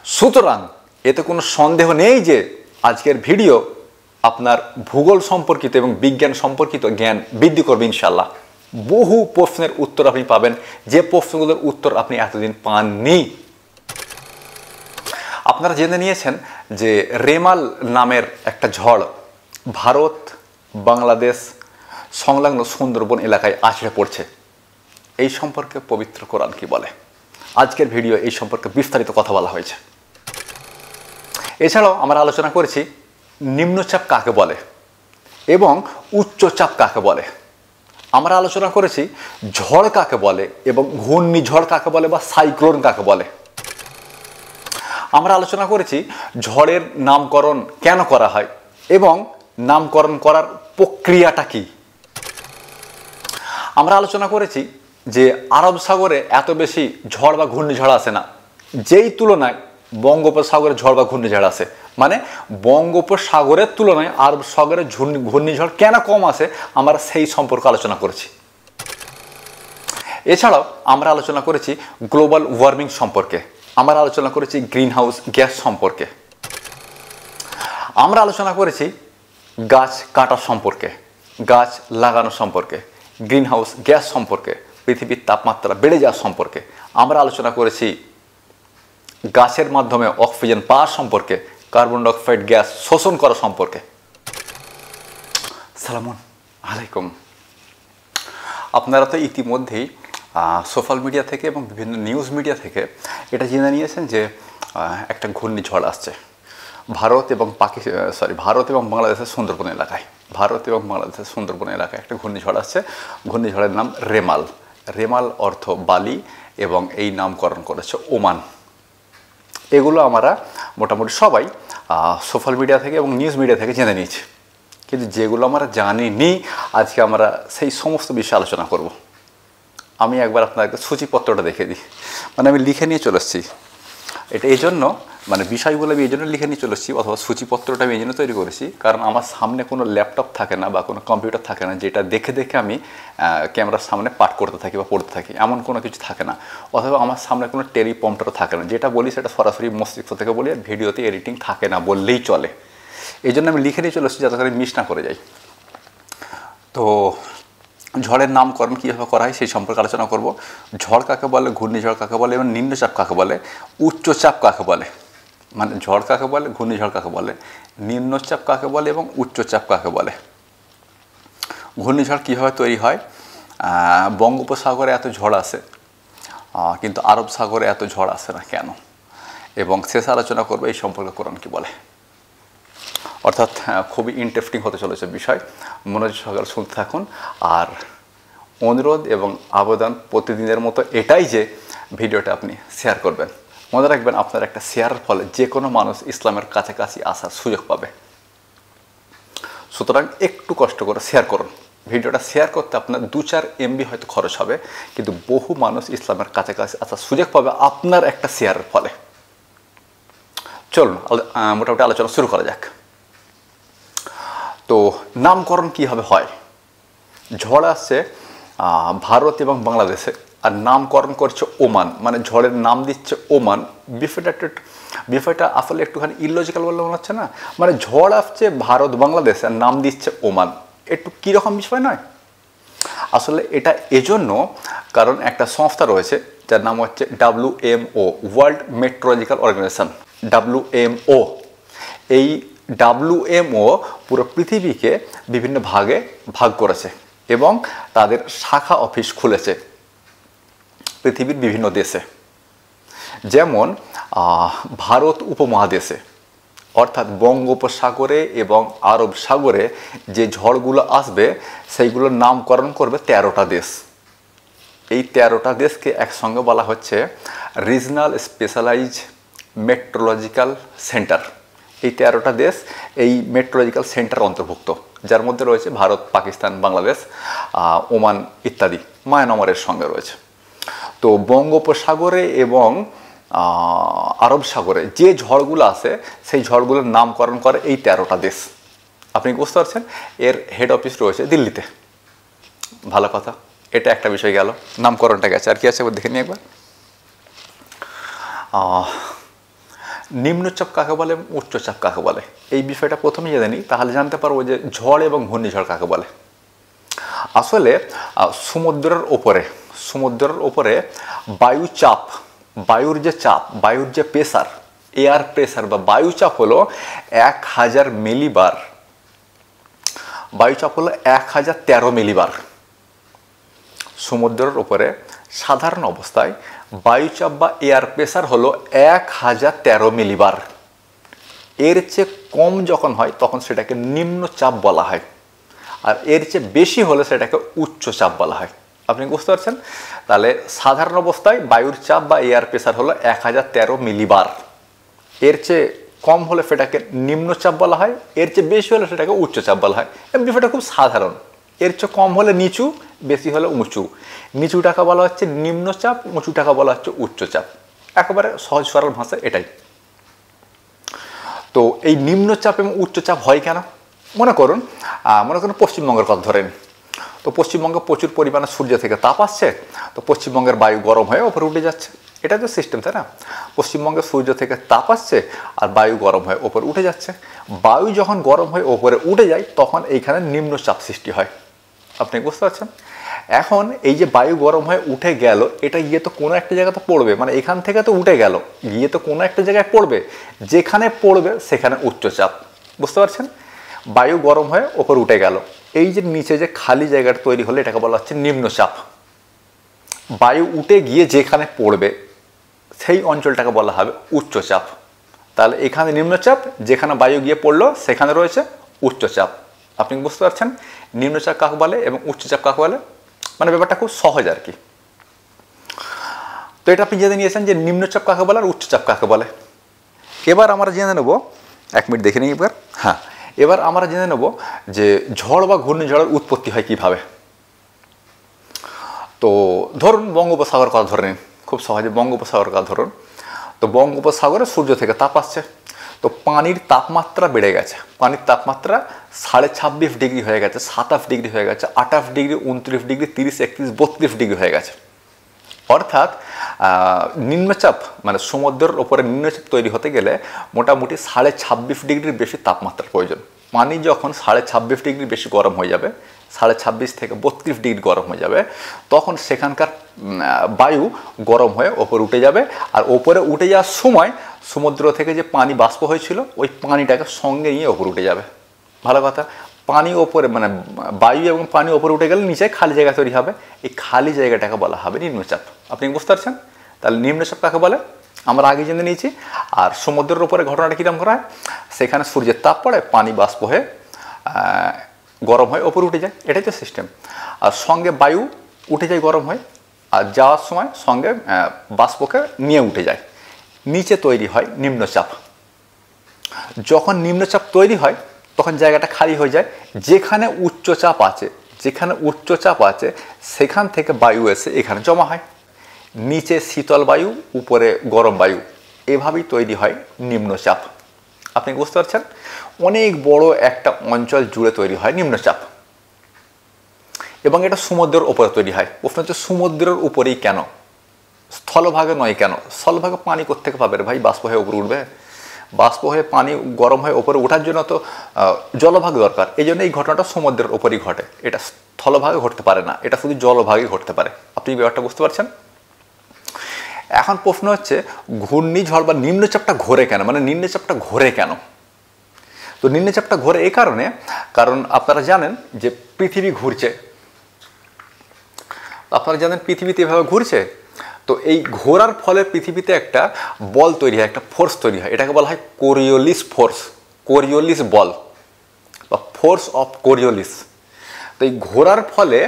সুতরাং এতে কোনো সন্দেহ নেই যে আজকের ভিডিও আপনার ভূগোল সম্পর্কিত এবং বিজ্ঞান সম্পর্কিত জ্ঞান বৃদ্ধি করবে ইনশাআল্লাহ। বহু প্রশ্নের উত্তর আপনি পাবেন, যে প্রশ্নগুলোর উত্তর আপনি এতদিন পাননি। আপনারা জেনে নিয়েছেন যে রেমাল নামের একটা ঝড় ভারত বাংলাদেশ সংলগ্ন সুন্দরবন এলাকায় আছড়ে পড়ছে। এই সম্পর্কে পবিত্র কোরআন কি বলে? আজকের ভিডিও এই সম্পর্কে বিস্তারিত কথা বলা হয়েছে। এছাড়াও আমরা আলোচনা করেছি নিম্নচাপ কাকে বলে এবং উচ্চচাপ কাকে বলে। আমরা আলোচনা করেছি ঝড় কাকে বলে এবং ঘূর্ণিঝড় কাকে বলে বা সাইক্লোন কাকে বলে। আমরা আলোচনা করেছি ঝড়ের নামকরণ কেন করা হয় এবং নামকরণ করার প্রক্রিয়াটা কি। আমরা আলোচনা করেছি যে আরব সাগরে এত বেশি ঝড় বা ঘূর্ণিঝড় আসে না, যেই তুলনায় বঙ্গোপসাগরে ঝড় বা ঘূর্ণিঝড় আসে। মানে বঙ্গোপসাগরের তুলনায় আরব সাগরে ঘূর্ণিঝড় কেন কম আসে, আমরা সেই সম্পর্কে আলোচনা করেছি। এছাড়াও আমরা আলোচনা করেছি গ্লোবাল ওয়ার্মিং সম্পর্কে, আমরা আলোচনা করেছি গ্রিন হাউস গ্যাস সম্পর্কে, আমরা আলোচনা করেছি গাছ কাটা সম্পর্কে, গাছ লাগানো সম্পর্কে, গ্রিন হাউস গ্যাস সম্পর্কে, পৃথিবীর তাপমাত্রা বেড়ে যাওয়া সম্পর্কে। আমরা আলোচনা করেছি গাছের মাধ্যমে অক্সিজেন পাওয়া সম্পর্কে, কার্বন ডাইঅক্সাইড গ্যাস শোষণ করা সম্পর্কে। সালামুন আলাইকুম। আপনারা তো ইতিমধ্যেই সোশ্যাল মিডিয়া থেকে এবং বিভিন্ন নিউজ মিডিয়া থেকে এটা জেনে নিয়েছেন যে একটা ঘূর্ণিঝড় আসছে ভারত এবং বাংলাদেশের সুন্দরবন এলাকায়। ভারত এবং বাংলাদেশের সুন্দরবন এলাকায় একটা ঘূর্ণিঝড় আসছে। ঘূর্ণিঝড়ের নাম রেমাল। রেমাল অর্থ বালি এবং এই নামকরণ করেছে ওমান। এগুলো আমরা মোটামুটি সবাই সোশ্যাল মিডিয়া থেকে এবং নিউজ মিডিয়া থেকে জেনে নিয়েছি, কিন্তু যেগুলো আমরা জানিনি আজকে আমরা সেই সমস্ত বিষয়ে আলোচনা করব। আমি একবার আপনাকে সূচিপত্রটা দেখে দিই। মানে আমি লিখে নিয়ে চলে এসেছি এটা এই জন্য, মানে বিষয়গুলো আমি এই জন্য লিখে নিয়ে চলে এসেছি, অথবা সূচিপত্রটা আমি এই জন্য তৈরি করেছি কারণ আমার সামনে কোনো ল্যাপটপ থাকে না বা কোনো কম্পিউটার থাকে না যেটা দেখে দেখে আমি ক্যামেরার সামনে পাঠ করতে থাকি বা পড়তে থাকি, এমন কোনো কিছু থাকে না। অথবা আমার সামনে কোনো টেলিপ্রম্পটারও থাকে না, যেটা বলি সেটা সরাসরি মস্তিষ্ক থেকে বলি, আর ভিডিওতে এডিটিং থাকে না বললেই চলে। এই জন্য আমি লিখে নিয়ে চলে এসেছি যাতে করে মিস না করে যাই। তো ঝড়ের নামকরণ কীভাবে করা হয় সেই সম্পর্কে আলোচনা করব। ঝড় কাকে বলে, ঘূর্ণিঝড় কাকে বলে এবং নিম্নচাপ কাকে বলে, উচ্চচাপ কাকে বলে। মানে ঝড় কাকে বলে, ঘূর্ণিঝড় কাকে বলে, নিম্নচাপ কাকে বলে এবং উচ্চচাপ কাকে বলে। ঘূর্ণিঝড় কীভাবে তৈরি হয়? বঙ্গোপসাগরে এত ঝড় আসে কিন্তু আরব সাগরে এত ঝড় আসে না কেন, এবং শেষ আলোচনা করবো এই সম্পর্কে কোরআন কি বলে। অর্থাৎ খুবই ইন্টারেস্টিং হতে চলেছে বিষয়, মনোযোগ সহকারে শুনতে থাকুন। আর অনুরোধ এবং আবেদন প্রতিদিনের মতো এটাই যে ভিডিওটা আপনি শেয়ার করবেন। মনে রাখবেন আপনার একটা শেয়ারের ফলে যে কোনো মানুষ ইসলামের কাছাকাছি আসার সুযোগ পাবে। সুতরাং একটু কষ্ট করে শেয়ার করুন। ভিডিওটা শেয়ার করতে আপনার 2-4 MB হয়তো খরচ হবে, কিন্তু বহু মানুষ ইসলামের কাছাকাছি আসার সুযোগ পাবে আপনার একটা শেয়ারের ফলে। চলুন মোটামুটি আলোচনা শুরু করা যাক। তো নামকরণ কীভাবে হয়? ঝড় আসছে ভারত এবং বাংলাদেশে, আর নামকরণ করছে ওমান, মানে ঝড়ের নাম দিচ্ছে ওমান। বিষয়টা আসলে একটুখানি ইলজিক্যাল বলে মনে হচ্ছে না? মানে ঝড় আসছে ভারত বাংলাদেশ আর নাম দিচ্ছে ওমান, একটু কীরকম বিষয় নয়? আসলে এটা এজন্য কারণ একটা সংস্থা রয়েছে যার নাম হচ্ছে WMO, world meteorological organisation, WMO। এই WMO পুরো পৃথিবীকে বিভিন্ন ভাগে ভাগ করেছে এবং তাদের শাখা অফিস খুলেছে পৃথিবীর বিভিন্ন দেশে। যেমন ভারত উপমহাদেশে, অর্থাৎ বঙ্গোপসাগরে এবং আরব সাগরে যে ঝড়গুলো আসবে সেইগুলোর নামকরণ করবে 13টা দেশ। এই 13টা দেশকে একসঙ্গে বলা হচ্ছে রিজনাল স্পেশালাইজড মেট্রোলজিক্যাল সেন্টার। এই 13টা দেশ এই মেট্রোলজিক্যাল সেন্টার অন্তর্ভুক্ত, যার মধ্যে রয়েছে ভারত, পাকিস্তান, বাংলাদেশ, ওমান ইত্যাদি, মায়ানমারের সঙ্গে রয়েছে। তো বঙ্গোপসাগরে এবং আরব সাগরে যে ঝড়গুলো আসে সেই ঝড়গুলোর নামকরণ করে এই 13টা দেশ। আপনি বুঝতে পারছেন? এর হেড অফিস রয়েছে দিল্লিতে। ভালো কথা, এটা একটা বিষয় গেল, নামকরণটা গেছে। আর কি আছে দেখে নিই একবার। নিম্নচাপ কাকে বলে এবং উচ্চচাপ কাকে বলে এই বিষয়টা প্রথমে জেনে নিই, তাহলে জানতে পারবো যে ঝড় এবং ঘূর্ণিঝড় কাকে বলে। আসলে সমুদ্রের ওপরে বায়ুচাপ, বায়ুর যে চাপ, বায়ুর যে প্রেসার, এয়ার প্রেসার বা বায়ুচাপ হলো 1000 মিলিবার। বায়ুচাপ হলো 1013 মিলিবার। সমুদ্রের উপরে সাধারণ অবস্থায় বায়ুচাপ বা এয়ার প্রেসার হলো 1013 মিলিবার। এর চেয়ে কম যখন হয় তখন সেটাকে নিম্নচাপ বলা হয়, আর এর চেয়ে বেশি হলে সেটাকে উচ্চচাপ বলা হয়। আপনি বুঝতে পারছেন? তাহলে সাধারণ অবস্থায় বায়ুর চাপ বা এয়ার প্রেসার হলো 1013 মিলিবার। এর চেয়ে কম হলে সেটাকে নিম্নচাপ বলা হয়, এর চেয়ে বেশি হলে সেটাকে উচ্চচাপ বলা হয়। এবং বিষয়টা খুব সাধারণ। এর চেয়ে কম হলে নিচু, বেশি হলে উঁচু। নিচুটাকে বলা হচ্ছে নিম্নচাপ, উঁচুটাকে বলা হচ্ছে উচ্চচাপ। একেবারে সহজ সরল ভাষা এটাই। তো এই নিম্নচাপ এবং উচ্চচাপ হয় কেন? মনে করুন পশ্চিমবঙ্গের কথা ধরেন। তো পশ্চিমবঙ্গে প্রচুর পরিমাণে সূর্য থেকে তাপ আসছে, তো পশ্চিমবঙ্গের বায়ু গরম হয়ে ওপরে উঠে যাচ্ছে। এটা তো সিস্টেম, তাই না? পশ্চিমবঙ্গে সূর্য থেকে তাপ আসছে আর বায়ু গরম হয়ে ওপরে উঠে যাচ্ছে। বায়ু যখন গরম হয়ে ওপরে উঠে যায় তখন এইখানে নিম্নচাপ সৃষ্টি হয়। আপনি বুঝতে পারছেন? এখন এই যে বায়ু গরম হয়ে উঠে গেল, এটা গিয়ে তো কোনো একটা জায়গাতে পড়বে, মানে এখান থেকে তো উঠে গেল, গিয়ে তো কোনো একটা জায়গায় পড়বে। যেখানে পড়বে সেখানে উচ্চচাপ। বুঝতে পারছেন? বায়ু গরম হয়ে ওপর উঠে গেল, এই যে নিচে যে খালি জায়গাটা তৈরি হলো এটাকে বলা হচ্ছে নিম্নচাপ। বায়ু উঠে গিয়ে যেখানে পড়বে সেই অঞ্চলটাকে বলা হবে উচ্চচাপ। তাহলে এখানে নিম্নচাপ, যেখানে বায়ু গিয়ে পড়লো সেখানে রয়েছে উচ্চচাপ। আপনি বুঝতে পারছেন নিম্নচাপ কাকে বলে এবং উচ্চচাপ কাকে বলে? মানে ব্যাপারটা খুব সহজ আর কি। তো এটা আপনি জেনে নিয়েছেন যে নিম্নচাপ কাকে বলে আর উচ্চচাপ কাকে বলে। এবার আমরা জেনে নেব, 1 মিনিট দেখে নিই এবার। হ্যাঁ, এবার আমরা জেনে নেব যে ঝড় বা ঘূর্ণিঝড়ের উৎপত্তি হয় কিভাবে। তো ধরুন বঙ্গোপসাগর কথা ধরে নিন, খুব সহজে বঙ্গোপসাগর কথা ধরুন। তো বঙ্গোপসাগরে সূর্য থেকে তাপ আসছে, তো পানির তাপমাত্রা বেড়ে গেছে। পানির তাপমাত্রা 26.5 ডিগ্রি হয়ে গেছে, 27 ডিগ্রি হয়ে গেছে, 28 ডিগ্রি, 29 ডিগ্রি, 30, 31, 32 ডিগ্রি হয়ে গেছে। অর্থাৎ নিম্নচাপ মানে সমুদ্রের ওপরে নিম্নচাপ তৈরি হতে গেলে মোটামুটি 26.5 ডিগ্রির বেশি তাপমাত্রার প্রয়োজন। পানি যখন 26.5 ডিগ্রি বেশি গরম হয়ে যাবে, 26.5 থেকে 32 ডিগ্রি গরম হয়ে যাবে, তখন সেখানকার বায়ু গরম হয়ে ওপরে উঠে যাবে। আর ওপরে উঠে যাওয়ার সময় সমুদ্র থেকে যে পানি বাষ্প হয়েছিল ওই পানিটাকে সঙ্গে নিয়ে ওপরে উঠে যাবে। ভালো কথা। পানি ওপরে মানে বায়ু এবং পানি ওপরে উঠে গেলে নিচে খালি জায়গা তৈরি হবে, এই খালি জায়গাটাকে বলা হবে নিম্নচাপ। আপনি বুঝতে পারছেন? তাহলে নিম্নচাপ কাকে বলে আমরা আগে জেনে নিয়েছি। আর সমুদ্রের উপরে ঘটনাটা কীরকম করা হয়? সেখানে সূর্যের তাপ পড়ে, পানি বাষ্প হয়ে গরম হয়ে ওপরে উঠে যায়, এটাই তো সিস্টেম। আর সঙ্গে বায়ু উঠে যায় গরম হয়ে, আর যাওয়ার সময় সঙ্গে বাষ্পকে নিয়ে উঠে যায়, নিচে তৈরি হয় নিম্নচাপ। যখন নিম্নচাপ তৈরি হয় তখন জায়গাটা খালি হয়ে যায়। যেখানে উচ্চচাপ আছে সেখান থেকে বায়ু এসে এখানে জমা হয়। নিচে শীতল বায়ু, উপরে গরম বায়ু, এভাবেই তৈরি হয় নিম্নচাপ। আপনি বুঝতে পারছেন? অনেক বড় একটা অঞ্চল জুড়ে তৈরি হয় নিম্নচাপ, এবং এটা সমুদ্রের উপরে তৈরি হয়। প্রশ্ন হচ্ছে সমুদ্রের উপরেই কেন, স্থলভাগে নয় কেন? স্থলভাগে পানি কোত্থেকে পাবে ভাই? বাষ্প হয়ে উপরে উঠবে? বাষ্প হয়ে পানি গরম হয়ে ওপরে ওঠার জন্য তো জলভাগ দরকার। এই জন্য এই ঘটনাটা সমুদ্রের ওপরেই ঘটে, এটা স্থলভাগে ঘটতে পারে না, এটা শুধু জলভাগে ঘটতে পারে। আপনি ব্যাপারটা বুঝতে পারছেন? এখন প্রশ্ন হচ্ছে ঘূর্ণিঝড় বা নিম্নচাপটা ঘোরে কেন, মানে নিম্নচাপটা ঘোরে কেন? তো নিম্নচাপটা ঘোরে এই কারণে, কারণ আপনারা জানেন যে পৃথিবী ঘুরছে। আপনারা জানেন পৃথিবীতে এভাবে ঘুরছে, তো এই ঘোরার ফলে পৃথিবীতে একটা বল তৈরি হয়, একটা ফোর্স তৈরি হয়, এটাকে বলা হয় কোরিওলিস ফোর্স, কোরিওলিস বল বা ফোর্স অফ কোরিওলিস। তো এই ঘোরার ফলে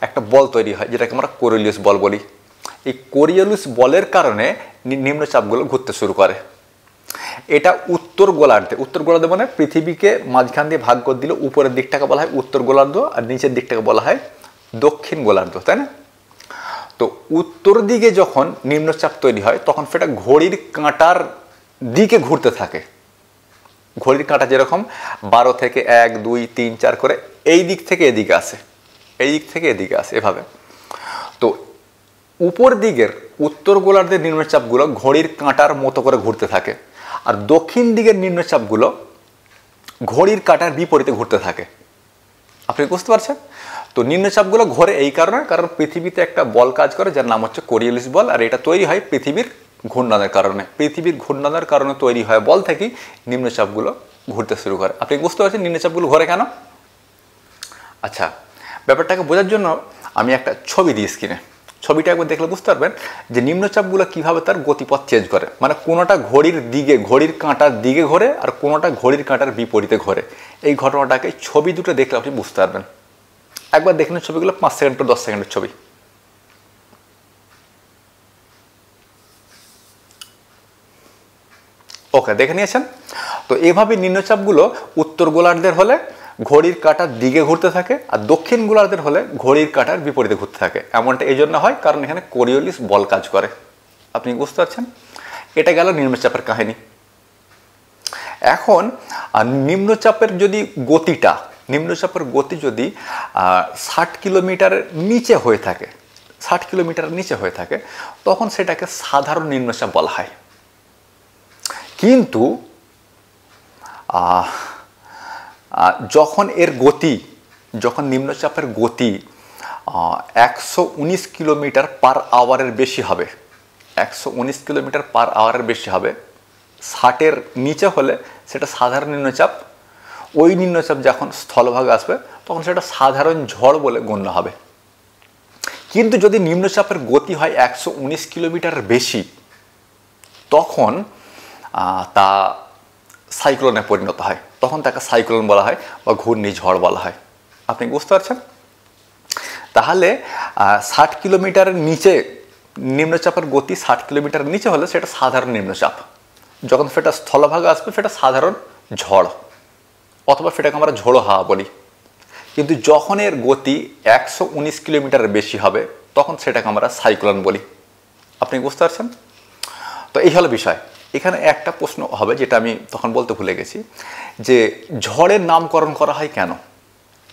একটা বল তৈরি হয় যেটাকে আমরা কোরিওলিস বল বলি। এই কোরিওলিস বলের কারণে নিম্নচাপগুলো ঘুরতে শুরু করে। এটা উত্তর গোলার্ধে মানে পৃথিবীকে মাঝখান দিয়ে ভাগ করে দিলে উপরের দিকটাকে বলা হয় উত্তর গোলার্ধ আর নিচের দিকটাকে বলা হয় দক্ষিণ গোলার্ধ, তাই না? তো উত্তর দিকে যখন নিম্নচাপ তৈরি হয় তখন সেটা ঘড়ির কাঁটার দিকে ঘুরতে থাকে। ঘড়ির কাঁটা যেরকম 12 থেকে 1, 2, 3, 4 করে এই দিক থেকে এদিকে আসে, এই দিক থেকে এদিকে আসে এভাবে। তো উপর দিকের উত্তর গোলার্ধের নিম্নচাপগুলো ঘড়ির কাঁটার মতো করে ঘুরতে থাকে, আর দক্ষিণ দিকের নিম্নচাপগুলো ঘড়ির কাঁটার বিপরীতে ঘুরতে থাকে। আপনি বুঝতে পারছেন? তো নিম্নচাপগুলো ঘোরে এই কারণে, কারণ পৃথিবীতে একটা বল কাজ করে যার নাম হচ্ছে কোরিওলিস বল, আর এটা তৈরি হয় পৃথিবীর ঘূর্ণনের কারণে। পৃথিবীর ঘূর্ণনের কারণে তৈরি হয় বল থেকেই নিম্নচাপগুলো ঘুরতে শুরু করে। আপনি বুঝতে পারছেন নিম্নচাপগুলো ঘোরে কেন? আচ্ছা, ব্যাপারটাকে বোঝার জন্য আমি একটা ছবি দিই স্ক্রিনে। ছবিটা একবার দেখলে বুঝতে পারবেন যে নিম্নচাপগুলো কিভাবে তার গতিপথ চেঞ্জ করে। মানে কোনোটা ঘড়ির দিকে, ঘড়ির কাঁটার দিকে ঘোরে, আর কোনোটা ঘড়ির কাঁটার বিপরীতে ঘোরে। এই ঘটনাটাকে ছবি দুটো দেখলে আপনি বুঝতে পারবেন। একবার দেখুন ছবিগুলো, 5 সেকেন্ড টু 10 সেকেন্ডের ছবি। ওকে, দেখে নিয়েছেন? তো এভাবে নিম্নচাপগুলো উত্তর গোলার্ধের হলে ঘড়ির কাঁটার দিকে ঘুরতে থাকে, আর দক্ষিণ গোলার্ধের হলে ঘড়ির কাঁটার বিপরীতে ঘুরতে থাকে। এমনটা এই জন্য হয় কারণ এখানে কোরিওলিস বল কাজ করে। আপনি বুঝতে পারছেন? এটা গেল নিম্নচাপের কাহিনী। এখন নিম্নচাপের যদি গতিটা, নিম্নচাপের গতি যদি 60 কিলোমিটারের নিচে হয়ে থাকে, 60 কিলোমিটারের নিচে হয়ে থাকে, তখন সেটাকে সাধারণ নিম্নচাপ বলা হয়। কিন্তু যখন এর গতি, যখন নিম্নচাপের গতি 119 কিলোমিটার পার আওয়ারের বেশি হবে, 119 কিলোমিটার পার আওয়ারের বেশি হবে, 60-এর নিচে হলে সেটা সাধারণ নিম্নচাপ। ওই নিম্নচাপ যখন স্থলভাগে আসবে তখন সেটা সাধারণ ঝড় বলে গণ্য হবে। কিন্তু যদি নিম্নচাপের গতি হয় 119 কিলোমিটারের বেশি, তখন তা সাইক্লোনে পরিণত হয়। তখন তাকে সাইক্লোন বলা হয় বা ঘূর্ণিঝড় বলা হয়। আপনি বুঝতে পারছেন? তাহলে 60 কিলোমিটারের নিচে নিম্নচাপের গতি 60 কিলোমিটারের নিচে হলে সেটা সাধারণ নিম্নচাপ। যখন সেটা স্থলভাগে আসবে সেটা সাধারণ ঝড়, অথবা সেটাকে আমরা ঝোড়ো হাওয়া বলি। কিন্তু যখন এর গতি 119 কিলোমিটারের বেশি হবে তখন সেটাকে আমরা সাইক্লোন বলি। আপনি বুঝতে পারছেন? তো এই হলো বিষয়। এখানে একটা প্রশ্ন হবে যেটা আমি তখন বলতে ভুলে গেছি, যে ঝড়ের নামকরণ করা হয় কেন?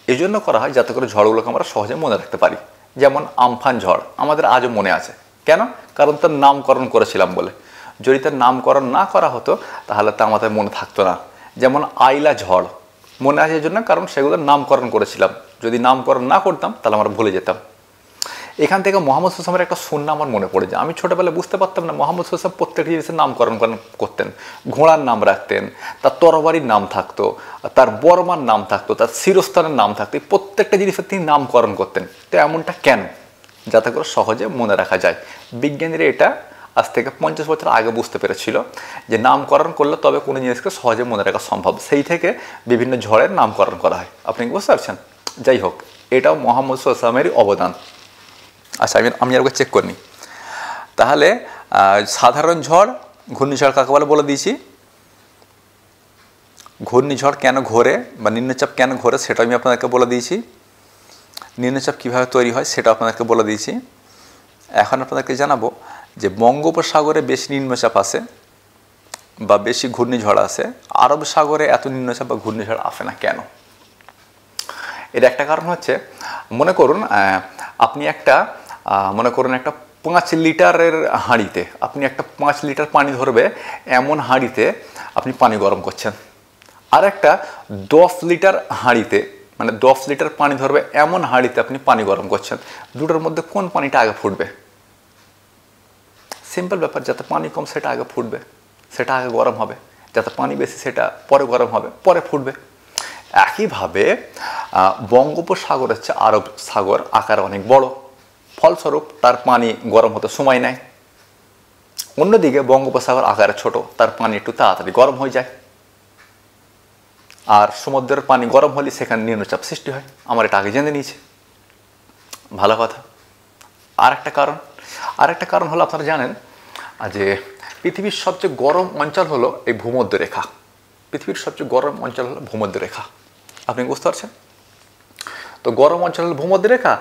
এই জন্য করা হয় যাতে করে ঝড়গুলোকে আমরা সহজে মনে রাখতে পারি। যেমন আমফান ঝড় আমাদের আজও মনে আছে। কেন? কারণ তার নামকরণ করেছিলাম বলে। যদি তার নামকরণ না করা হতো তাহলে তা আমাদের মনে থাকতো না। যেমন আইলা ঝড় মনে আছে এই জন্য কারণ সেগুলোর নামকরণ করেছিলাম। যদি নামকরণ না করতাম তাহলে আমরা ভুলে যেতাম। এখান থেকে মোহাম্মদ সুলতানের একটা সুন্নাহ আমার মনে পড়ে যায়। আমি ছোটোবেলায় বুঝতে পারতাম না মোহাম্মদ সুলতান প্রত্যেকটি জিনিসের নামকরণ করতেন। ঘোড়ার নাম রাখতেন, তার তরবারির নাম থাকতো, তার বর্মার নাম থাকতো, তার শিরস্থানের নাম থাকতো। প্রত্যেকটা জিনিসের তিনি নামকরণ করতেন। তো এমনটা কেন? যাতে করে সহজে মনে রাখা যায়। বিজ্ঞানীরা এটা আজ থেকে 50 বছর আগে বুঝতে পেরেছিল যে নামকরণ করলে তবে কোনো জিনিসকে সহজে মনে রাখা সম্ভব। সেই থেকে বিভিন্ন ঝড়ের নামকরণ করা হয়। আপনি বুঝতে পারছেন? যাই হোক, এটাও মোহাম্মদ সুলতানেরই অবদান। আচ্ছা, আমি আর চেক করিনি। তাহলে সাধারণ ঝড়, ঘূর্ণিঝড় কাকে বলে দিয়েছি। ঘূর্ণিঝড় কেন ঘোরে বা নিম্নচাপ কেন ঘোরে সেটা আমি আপনাদেরকে বলে দিয়েছি। নিম্নচাপ কীভাবে তৈরি হয় সেটা আপনাদেরকে বলে দিয়েছি। এখন আপনাদেরকে জানাবো যে বঙ্গোপসাগরে বেশি নিম্নচাপ আসে বা বেশি ঘূর্ণিঝড় আসে, আরব সাগরে এত নিম্নচাপ বা ঘূর্ণিঝড় আসে না কেন? এর একটা কারণ হচ্ছে, মনে করুন একটা 5 লিটারের হাঁড়িতে আপনি একটা 5 লিটার পানি ধরবে এমন হাঁড়িতে আপনি পানি গরম করছেন। আর একটা 10 লিটার হাঁড়িতে, মানে 10 লিটার পানি ধরবে এমন হাঁড়িতে আপনি পানি গরম করছেন। দুটোর মধ্যে কোন পানিটা আগে ফুটবে? সিম্পল ব্যাপার, যাতে পানি কম সেটা আগে ফুটবে, সেটা আগে গরম হবে। যাতে পানি বেশি সেটা পরে গরম হবে, পরে ফুটবে। একইভাবে বঙ্গোপসাগর হচ্ছে আরব সাগর, আকারে অনেক বড়, ফলস্বরূপ তার পানি গরম হতে সময় নেয়। অন্যদিকে বঙ্গোপসাগর আকারে ছোট, তার পানি একটু তাড়াতাড়ি গরম হয়ে যায়। আর সমুদ্রের পানি গরম হলে সেখানে নিম্নচাপ সৃষ্টি হয়। আমার এটা আগে জেনে নিয়েছি, ভালো কথা। আর একটা কারণ হলো, আপনারা জানেন যে পৃথিবীর সবচেয়ে গরম অঞ্চল হলো এই ভূমধ্যরেখা। পৃথিবীর সবচেয়ে গরম অঞ্চল হলো ভূমধ্যরেখা। আপনি বুঝতে পারছেন? তো গরম অঞ্চল হলো ভূমধ্যরেখা।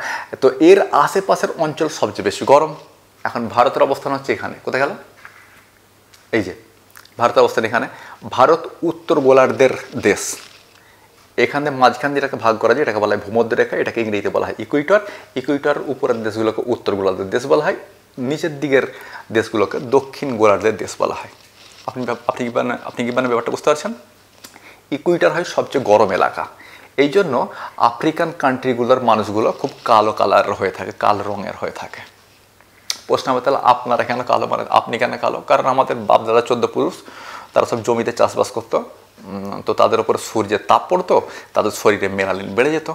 তো এর আশেপাশের অঞ্চল সবচেয়ে বেশি গরম। এখন ভারতের অবস্থান হচ্ছে এখানে। কোথায় গেল? এই যে ভারতের অবস্থান এখানে। ভারত উত্তর গোলার্ধের দেশ। এখানে মাঝখান দিয়ে এটাকে ভাগ করা যায়, এটাকে বলা হয় ভূমধ্যরেখা। এটাকে ইংরেজিতে বলা হয় ইকুইটর। ইকুইটর উপরের দেশগুলোকে উত্তর গোলার্ধের দেশ বলা হয়, নিচের দিকের দেশগুলোকে দক্ষিণ গোলার্ধের দেশ বলা হয়। আপনি কি মানে ব্যাপারটা বুঝতে পারছেন? ইকুয়েটর হয় সবচেয়ে গরম এলাকা, এই জন্য আফ্রিকান কান্ট্রিগুলোর মানুষগুলো খুব কালো কালার হয়ে থাকে, কালো রঙের হয়ে থাকে। প্রশ্ন হবে তাহলে আপনারা কেন কালো, মানে আপনি কেন কালো? কারণ আমাদের বাপদাদা 14 পুরুষ তারা সব জমিতে চাষবাস করতো, তো তাদের উপরে সূর্যের তাপ পড়তো, তাদের শরীরে মেলালিন বেড়ে যেত,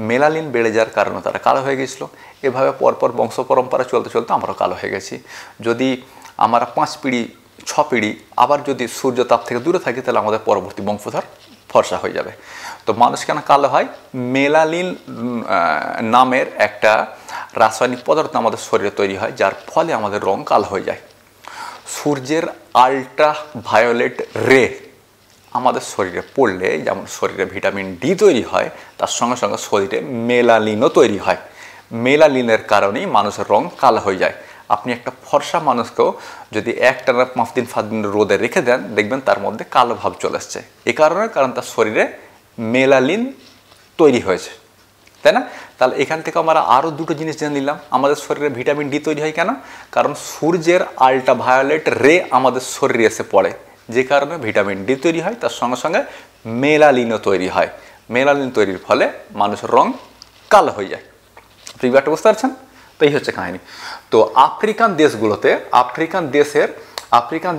মেলালিন বেড়ে যাওয়ার কারণে তারা কালো হয়ে গেছিলো। এভাবে পরপর বংশ পরম্পরা চলতে চলতে আমরাও কালো হয়ে গেছি। যদি আমরা 5 পিঁড়ি 6 পিঁড়ি আবার যদি সূর্য তাপ থেকে দূরে থাকি, তাহলে আমাদের পরবর্তী বংশধর ফর্সা হয়ে যাবে। তো মানুষ কেন কালো হয়? মেলালিন নামের একটা রাসায়নিক পদার্থ আমাদের শরীরে তৈরি হয়, যার ফলে আমাদের রং কালো হয়ে যায়। সূর্যের আল্ট্রা ভায়োলেট রে আমাদের শরীরে পড়লে যেমন শরীরে ভিটামিন ডি তৈরি হয়, তার সঙ্গে সঙ্গে শরীরে মেলালিনও তৈরি হয়। মেলালিনের কারণেই মানুষের রং কালো হয়ে যায়। আপনি একটা ফর্সা মানুষকেও যদি একটানা 5 দিন 7 দিন রোদে রেখে দেন, দেখবেন তার মধ্যে কালো ভাব চলে আসছে। এই কারণ তার শরীরে মেলালিন তৈরি হয়েছে, তাই না? তাহলে এখান থেকে আমরা আরও দুটো জিনিস জেনে নিলাম। আমাদের শরীরে ভিটামিন ডি তৈরি হয় কেন? কারণ সূর্যের আল্ট্রাভায়োলেট রে আমাদের শরীরে এসে পড়ে, যে কারণে ভিটামিন ডি তৈরি হয়, তার সঙ্গে সঙ্গে মেলালিনও তৈরি হয়। মেলালিন তৈরির ফলে মানুষের রং কালো হয়ে যায়। আপনি ব্যাপারটা বুঝতে পারছেন? তো এই হচ্ছে কাহিনী। তো আফ্রিকান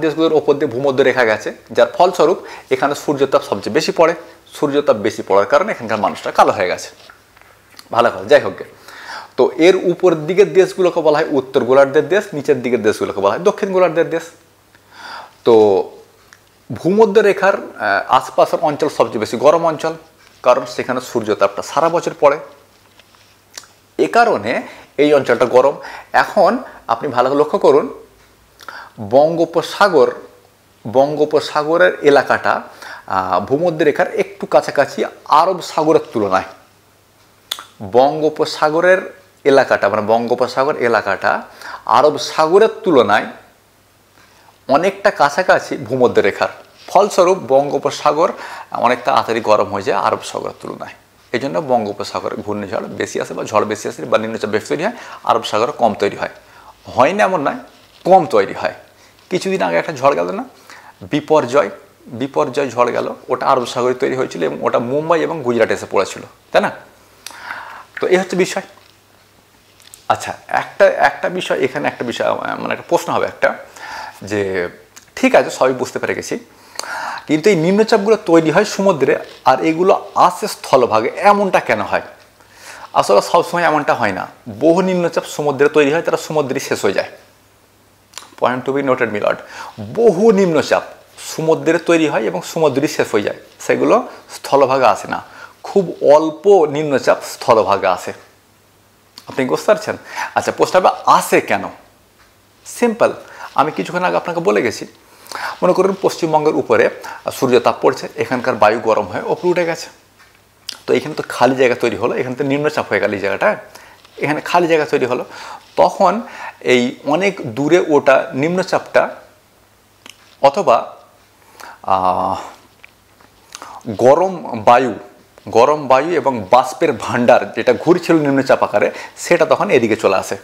দেশগুলোর ওপর দিয়ে ভূমধ্য রেখা গেছে, যার ফলস্বরূপ এখানে সূর্যতাপ সবচেয়ে বেশি পড়ে। সূর্যতাপ বেশি পড়ার কারণে এখানকার মানুষটা কালো হয়ে গেছে। ভালো কথা, যাই হোক। তো এর উপর দিকের দেশগুলোকে বলা হয় উত্তর গোলার্ধের দেশ, নিচের দিকের দেশগুলোকে বলা হয় দক্ষিণ গোলার্ধের দেশ। তো ভূমধ্য রেখার আশপাশের অঞ্চল সবচেয়ে বেশি গরম অঞ্চল, কারণ সেখানে সূর্যতাপটা সারা বছর পড়ে। এ কারণে এই অঞ্চলটা গরম। এখন আপনি ভালো করে লক্ষ্য করুন, বঙ্গোপসাগরের এলাকাটা ভূমধ্য রেখার একটু কাছাকাছি আরব সাগরের তুলনায়। বঙ্গোপসাগর এলাকাটা আরব সাগরের তুলনায় অনেকটা কাছাকাছি ভূমধ্য রেখার। ফলস্বরূপ বঙ্গোপসাগর অনেকটা তাড়াতাড়ি গরম হয়ে যায় আরব সাগরের তুলনায়। এই জন্য বঙ্গোপসাগরে ঘূর্ণিঝড় বেশি আসে বা ঝড় বেশি আসে বা নিম্নচাপ বেশি তৈরি হয়, আরব সাগরে কম তৈরি হয়। হয় না এমন নয়, কম তৈরি হয়। কিছুদিন আগে একটা ঝড় গেল না, বিপর্যয় ঝড় গেল, ওটা আরব সাগরে তৈরি হয়েছিল এবং ওটা মুম্বাই এবং গুজরাটে এসে পড়েছিল, তাই না? তো এই হচ্ছে বিষয়। আচ্ছা, একটা বিষয় এখানে, একটা বিষয় মানে একটা প্রশ্ন হবে একটা, যে ঠিক আছে সবই বুঝতে পেরে গেছি, কিন্তু এই নিম্নচাপগুলো তৈরি হয় সমুদ্রে আর এগুলো আসে স্থলভাগে, এমনটা কেন হয়? আসলে সবসময় এমনটা হয় না। বহু নিম্নচাপ সমুদ্রে তৈরি হয়, তারা সমুদ্রে শেষ হয়ে যায়। পয়েন্ট টু বি নোটেড মিলড। বহু নিম্নচাপ সমুদ্রে তৈরি হয় এবং সমুদ্রে শেষ হয়ে যায়, সেগুলো স্থলভাগে আসে না। খুব অল্প নিম্নচাপ স্থলভাগে আসে। আপনি বুঝতে পারছেন? আচ্ছা, প্রশ্নটা আসে কেন? সিম্পল, আমি কিছুক্ষণ আগে আপনাকে বলে গেছি। মনে করুন পশ্চিমবঙ্গের উপরে সূর্যতাপ পড়ছে, এখানকার বায়ু গরম হয়ে ওপরে উঠে গেছে। তো এখানে তো খালি জায়গা তৈরি হলো, এখানে তো নিম্নচাপ হয়ে গেল এই জায়গাটা, এখানে খালি জায়গা তৈরি হলো। তখন এই অনেক দূরে ওটা নিম্নচাপটা অথবা গরম বায়ু এবং বাষ্পের ভাণ্ডার যেটা ঘুরছিল নিম্নচাপ আকারে, সেটা তখন এদিকে চলে আসে।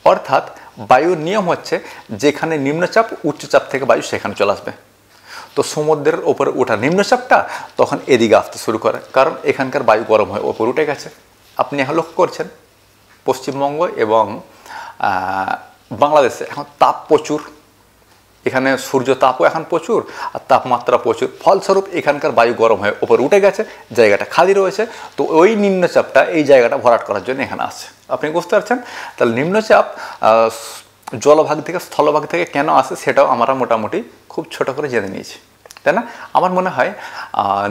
অর্থাৎ বায়ুর নিয়ম হচ্ছে, যেখানে নিম্নচাপ উচ্চচাপ থেকে বায়ু সেখানে চলে আসবে। তো সমুদ্রের ওপরে ওঠা নিম্নচাপটা তখন এদিকে আসতে শুরু করে, কারণ এখানকার বায়ু গরম হয়ে ওপরে উঠে গেছে। আপনি এখন লক্ষ্য করছেন পশ্চিমবঙ্গ এবং বাংলাদেশে এখন তাপ প্রচুর, এখানে সূর্য তাপও এখন প্রচুর আর তাপমাত্রা প্রচুর। ফলস্বরূপ এখানকার বায়ু গরম হয়ে ওপরে উঠে গেছে, জায়গাটা খালি রয়েছে। তো ওই নিম্নচাপটা এই জায়গাটা ভরাট করার জন্য এখানে আসছে। আপনি বুঝতে পারছেন? তাহলে নিম্নচাপ জলভাগ থেকে স্থলভাগ থেকে কেন আসে সেটাও আমরা মোটামুটি খুব ছোট করে জেনে নিয়েছি, তাই না? আমার মনে হয়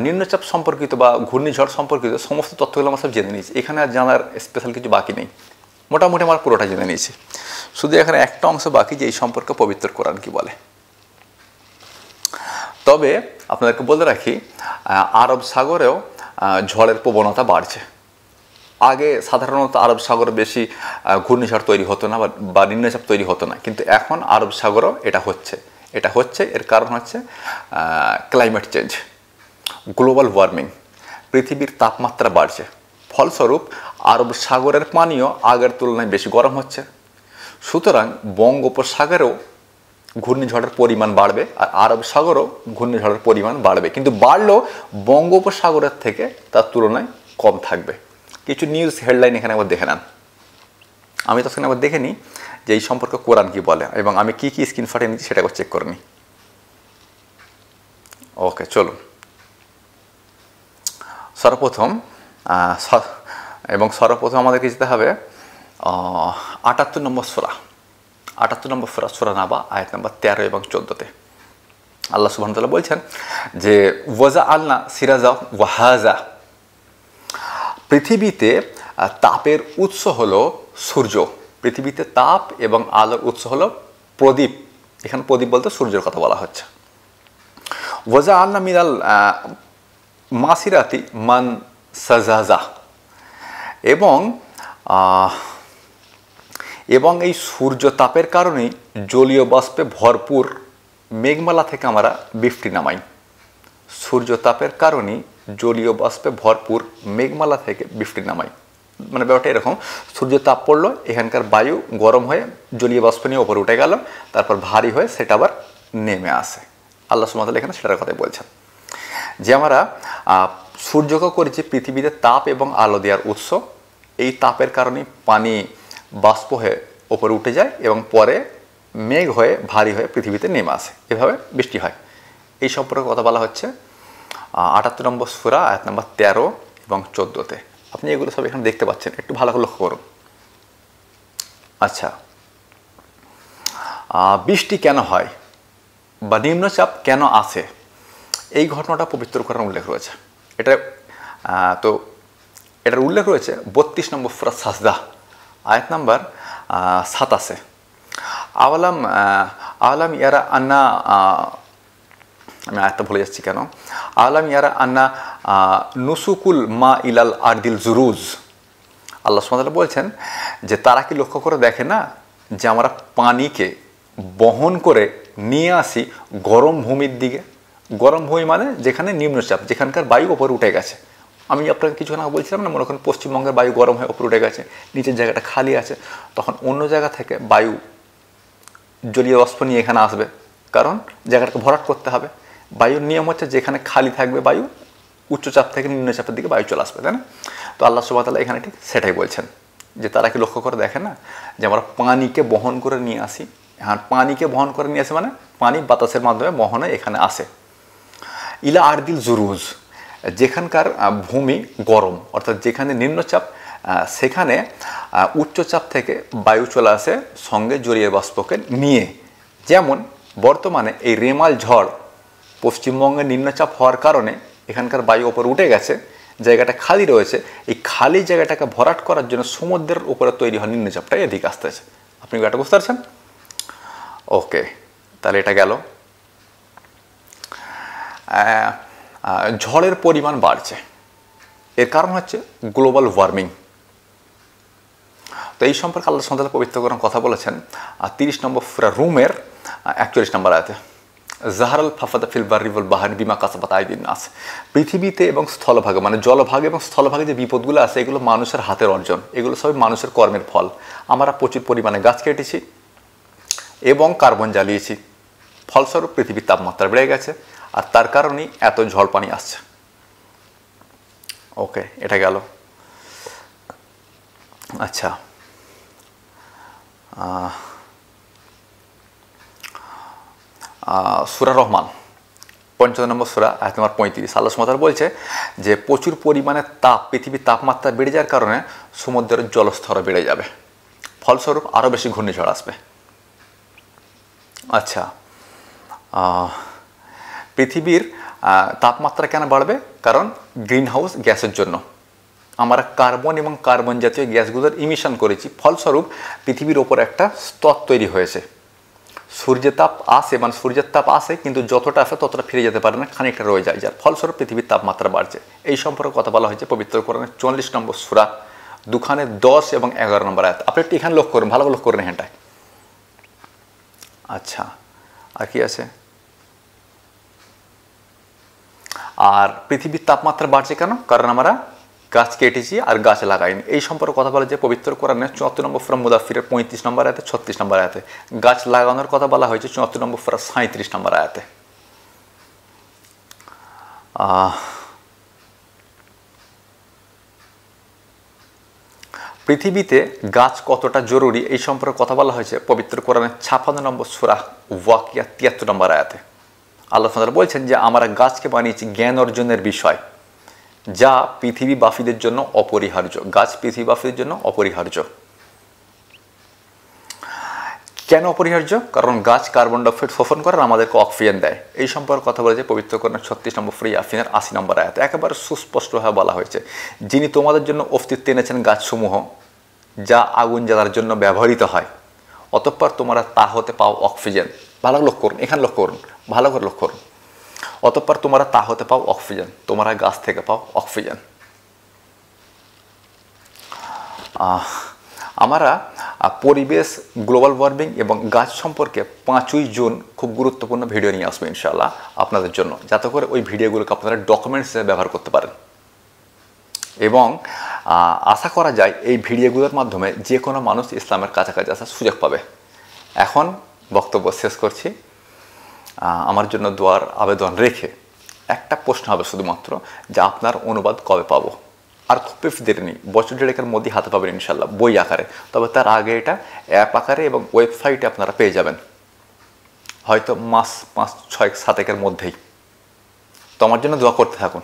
নিম্নচাপ সম্পর্কিত বা ঘূর্ণিঝড় সম্পর্কিত সমস্ত তথ্যগুলো আমরা সব জেনে নিয়েছি। এখানে আর জানার স্পেশাল কিছু বাকি নেই, মোটামুটি আমার পুরোটা জেনে নিয়েছি। শুধু এখানে একটা অংশ বাকি, যে এই সম্পর্কে পবিত্র কোরআন কি বলে। তবে আপনাদেরকে বলে রাখি, আরব সাগরেও ঝড়ের প্রবণতা বাড়ছে। আগে সাধারণত আরব সাগরে বেশি ঘূর্ণিঝড় তৈরি হতো না বা নিম্নচাপ তৈরি হতো না, কিন্তু এখন আরব সাগরেও এটা হচ্ছে। এর কারণ হচ্ছে ক্লাইমেট চেঞ্জ, গ্লোবাল ওয়ার্মিং, পৃথিবীর তাপমাত্রা বাড়ছে। ফলস্বরূপ আরব সাগরের পানিও আগের তুলনায় বেশি গরম হচ্ছে। সুতরাং বঙ্গোপসাগরেও ঘূর্ণিঝড়ের পরিমাণ বাড়বে আর আরব সাগরও ঘূর্ণিঝড়ের পরিমাণ বাড়বে, কিন্তু বাড়লেও বঙ্গোপসাগরের থেকে তার তুলনায় কম থাকবে। কিছু নিউজ হেডলাইন এখানে আবার দেখে নেন। আমি তো সেখানে আবার দেখে নিই যে এই সম্পর্কে কোরআন কি বলে এবং আমি কি কি স্ক্রিনশটে নিচ্ছি সেটা চেক করে নিই। ওকে, চলুন। সর্বপ্রথম আমাদেরকে যেতে হবে 78 নম্বর সূরা, 78 নম্বর সূরা নাবা আয়াত নম্বর 13 এবং 14-তে আল্লাহ সুবহানাহু ওয়া তাআলা বলছেন যে ওয়াজা আলনা সিরাজা ওয়াহাজা, পৃথিবীতে তাপের উৎস হলো সূর্য, পৃথিবীতে তাপ এবং আলোর উৎস হলো প্রদীপ। এখানে প্রদীপ বলতে সূর্যের কথা বলা হচ্ছে। ওয়াজা আলনা মিনাল মাসিরাতি মান সাজাজা, এবং এই সূর্য তাপের কারণেই জলীয় বাষ্পে ভরপুর মেঘমালা থেকে আমরা বৃষ্টি নামাই। সূর্য তাপের কারণেই জলীয় বাষ্পে ভরপুর মেঘমালা থেকে বৃষ্টি নামাই, মানে ব্যাপারটা এরকম, সূর্য তাপ পড়লো, এখানকার বায়ু গরম হয়ে জলীয় বাষ্প নিয়ে ওপরে উঠে গেল, তারপর ভারী হয়ে সেটা আবার নেমে আসে। আল্লাহ সুবহানাহু ওয়া তাআলা এখানে সেটার কথাই বলছেন যে আমরা সূর্যকে করেছি পৃথিবীতে তাপ এবং আলো দেওয়ার উৎস। এই তাপের কারণে পানি বাষ্প হয়ে ওপরে উঠে যায় এবং পরে মেঘ হয়ে ভারী হয়ে পৃথিবীতে নেমে আসে, এভাবে বৃষ্টি হয়। এই সম্পর্কে কথা বলা হচ্ছে 78 নম্বর সূরা আয়াত নম্বর 13 এবং 14-তে। আপনি এগুলো সব এখানে দেখতে পাচ্ছেন, একটু ভালো করে লক্ষ্য করুন। আচ্ছা, বৃষ্টি কেন হয় বা নিম্নচাপ কেন আসে, এই ঘটনাটা পবিত্র কোরআনে উল্লেখ রয়েছে। এটার উল্লেখ রয়েছে 32 নম্বর সূরা সাজদা আয়াত নাম্বার 27-এ। আওয়ালাম ইয়ারা আন্না, আমি আয়াতটা ভুলে যাচ্ছি কেন, আওয়ালাম ইয়ারা আন্না নুসুকুল মা ইলাল আরদিল জুরুজ। আল্লাহ সুবহানাহু ওয়া তাআলা বলছেন যে তারা কি লক্ষ্য করে দেখে না যে আমরা পানিকে বহন করে নিয়ে আসি গরম ভূমির দিকে। গরম ভূমি মানে যেখানে নিম্নচাপ, যেখানকার বায়ু ওপরে উঠে গেছে। আমি আপনাকে কিছুক্ষণ আগে বলছিলাম না, মনে করেন পশ্চিমবঙ্গের বায়ু গরম হয়ে ওপরে উঠে গেছে, নিচের জায়গাটা খালি আছে, তখন অন্য জায়গা থেকে বায়ু জলীয় বাষ্প নিয়ে এখানে আসবে, কারণ জায়গাটাকে ভরাট করতে হবে। বায়ুর নিয়ম হচ্ছে যেখানে খালি থাকবে বায়ু, উচ্চচাপ থেকে নিম্নচাপের দিকে বায়ু চলে আসবে, তাই না? তো আল্লাহ সুবহানাহু ওয়া তাআলা এখানে ঠিক সেটাই বলছেন যে তারা কি লক্ষ্য করে দেখে না যে আমরা পানিকে বহন করে নিয়ে আসি। হ্যাঁ, পানিকে বহন করে নিয়ে আসি মানে পানি বাতাসের মাধ্যমে বহনে এখানে আসে। ইলা আরদিল জুরুজ, যেখানকার ভূমি গরম, অর্থাৎ যেখানে নিম্নচাপ, সেখানে উচ্চচাপ থেকে বায়ু চলে আসে সঙ্গে জলীয় বাষ্পকে নিয়ে। যেমন বর্তমানে এই রেমাল ঝড় পশ্চিমবঙ্গে নিম্নচাপ হওয়ার কারণে এখানকার বায়ু ওপরে উঠে গেছে, জায়গাটা খালি রয়েছে, এই খালি জায়গাটাকে ভরাট করার জন্য সমুদ্রের উপরে তৈরি হয় নিম্নচাপটা এদিকে আসতেছে। আপনি এটা বুঝতে পারছেন? ওকে, তাহলে এটা গেল। ঝড়ের পরিমাণ বাড়ছে, এর কারণ হচ্ছে গ্লোবাল ওয়ার্মিং। তো এই সম্পর্কে আল্লাহ সুবহানাহু ওয়া তাআলা পবিত্র কোরআনে কথা বলেছেন 30 নম্বর সূরা রুমের 41 নম্বর আয়াতে, জাহারাল ফাসাদা ফিল বাররি ওয়াল বাহরি বিমা কাসাবাত আইদিন নাস। পৃথিবীতে এবং স্থলভাগে, মানে জলভাগে এবং স্থলভাগে যে বিপদগুলো আছে এগুলো মানুষের হাতের অর্জন, এগুলো সবই মানুষের কর্মের ফল। আমরা প্রচুর পরিমাণে গাছ কেটেছি এবং কার্বন জ্বালিয়েছি, ফলস্বরূপ পৃথিবীর তাপমাত্রা বেড়ে গেছে, আর তার কারণেই এত ঝড় পানি আসছে। ওকে, এটা গেল। আচ্ছা, সূরা রহমান 55 নম্বর সূরা আয়াত নম্বর 35, আল্লাহ সুবহানাহু ওয়া তাআলা বলছে যে প্রচুর পরিমাণে পৃথিবীর তাপমাত্রা বেড়ে যাওয়ার কারণে সমুদ্রের জলস্তর বেড়ে যাবে, ফলস্বরূপ আরও বেশি ঘূর্ণিঝড় আসবে। আচ্ছা, পৃথিবীর তাপমাত্রা কেন বাড়বে? কারণ গ্রিন হাউস গ্যাসের জন্য আমরা কার্বন এবং কার্বন জাতীয় গ্যাসগুলোর ইমিশন করেছি, ফলস্বরূপ পৃথিবীর ওপর একটা স্তর তৈরি হয়েছে। সূর্যের তাপ আসে, মানে সূর্যের তাপ আসে, কিন্তু যতটা আসে ততটা ফিরে যেতে পারে না, খানিকটা রয়ে যায়, যার ফলস্বরূপ পৃথিবীর তাপমাত্রা বাড়ছে। এই সম্পর্কে কথা বলা হয়েছে পবিত্র কোরআনের 44 নম্বর সূরা দুখানে 10 এবং 11 নম্বর আয়াত। আপনি একটু এখানে লক্ষ্য করুন, ভালো করে লক্ষ্য করেন এখানটায়। আচ্ছা, আর কি আছে? আর পৃথিবীর তাপমাত্রা বাড়ছে কেন? কারণ আমরা গাছ কেটেছি আর গাছ লাগাইনি, এই সম্পর্কে কথা বলা যে পবিত্র কোরআনের 74 নম্বর সূরা মুদাফফিরের 35 নম্বর আয়াতে 36 নম্বর আয়াতে। গাছ লাগানোর কথা বলা হয়েছে 74 নম্বর সূরা 37 নম্বর আয়াতে। পৃথিবীতে গাছ কতটা জরুরি এই সম্পর্কে কথা বলা হয়েছে পবিত্র কোরআনের 56 নম্বর সূরা ওয়াকিয়া 73 নম্বর আয়াতে। আল্লাহ তাআলা বলছেন যে আমরা গাছকে বানিয়েছি জ্ঞান অর্জনের বিষয়, যা পৃথিবীবাসীদের জন্য অপরিহার্য। গাছ পৃথিবীবাসীদের জন্য অপরিহার্য। কেন অপরিহার্য? কারণ গাছ কার্বন ডাইঅক্সাইড শোষণ করে আর আমাদেরকে অক্সিজেন দেয়। এই সম্পর্কে কথা বলেছে পবিত্র কোরআনের 36 নম্বর সূরা ইয়াসিনের 80 নম্বর আয়াতে। একেবারে সুস্পষ্টভাবে বলা হয়েছে, যিনি তোমাদের জন্য অস্তিত্ব এনেছেন গাছসমূহ, যা আগুন জ্বালার জন্য ব্যবহৃত হয়, অতঃপর তোমরা তা হতে পাও অক্সিজেন। ভালো লক্ষ্য করুন, এখানে লক্ষ্য করুন, ভালো করে লক্ষ্য করুন। অতঃপর তোমরা তা হতে পাও অক্সিজেন, তোমরা গাছ থেকে পাও অক্সিজেন। আমরা পরিবেশ, গ্লোবাল ওয়ার্মিং এবং গাছ সম্পর্কে 5ই জুন খুব গুরুত্বপূর্ণ ভিডিও নিয়ে আসবো ইনশাআল্লাহ আপনাদের জন্য, যাতে করে ওই ভিডিওগুলোকে আপনারা ডকুমেন্টস হিসেবে ব্যবহার করতে পারেন। এবং আশা করা যায় এই ভিডিওগুলোর মাধ্যমে যে কোনো মানুষ ইসলামের কাছাকাছি আসার সুযোগ পাবে। এখন বক্তব্য শেষ করছি। আমার জন্য দোয়ার আবেদন রেখে একটা প্রশ্ন হবে শুধুমাত্র, যে আপনার অনুবাদ কবে পাবো? আর খুব বেশি দেরি নেই, বছর দেড়েকের মধ্যেই হাতে পাবেন ইনশাল্লাহ বই আকারে। তবে তার আগে এটা অ্যাপ আকারে এবং ওয়েবসাইটে আপনারা পেয়ে যাবেন, হয়তো মাস 5, 6, 7 এর মধ্যেই। তো আমার জন্য দোয়া করতে থাকুন।